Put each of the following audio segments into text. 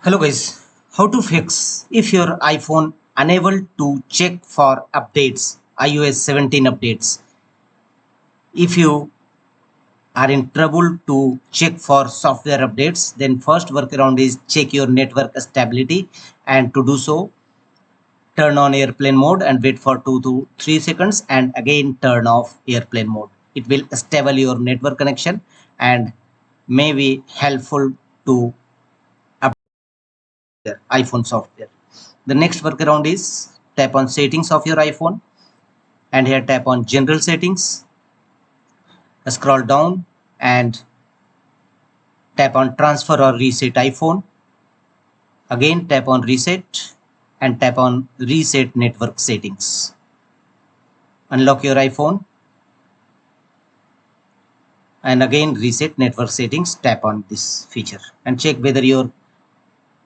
Hello guys, how to fix if your iPhone unable to check for updates, iOS 17 updates. If you are in trouble to check for software updates, then first workaround is check your network stability, and to do so, turn on airplane mode and wait for 2 to 3 seconds and again turn off airplane mode. It will stable your network connection and may be helpful to iPhone software. The next workaround is tap on settings of your iPhone and here tap on general settings, scroll down and tap on transfer or reset iPhone. Again tap on reset and tap on reset network settings. Unlock your iPhone and again reset network settings. Tap on this feature and check whether you're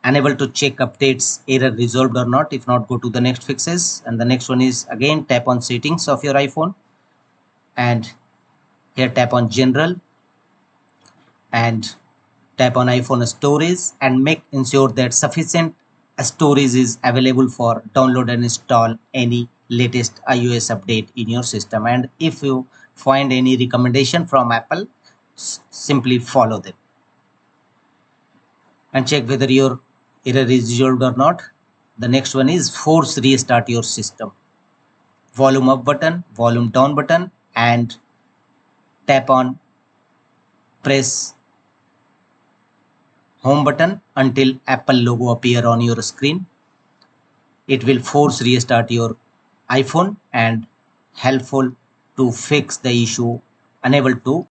unable to check updates error resolved or not. If not, go to the next fixes, and the next one is again tap on settings of your iPhone and here tap on general and tap on iPhone storage and make ensure that sufficient storage is available for download and install any latest iOS update in your system. And if you find any recommendation from Apple, simply follow them and check whether your error is resolved or not. The next one is force restart your system. Volume up button, volume down button, and tap on press home button until Apple logo appear on your screen. It will force restart your iPhone and helpful to fix the issue unable to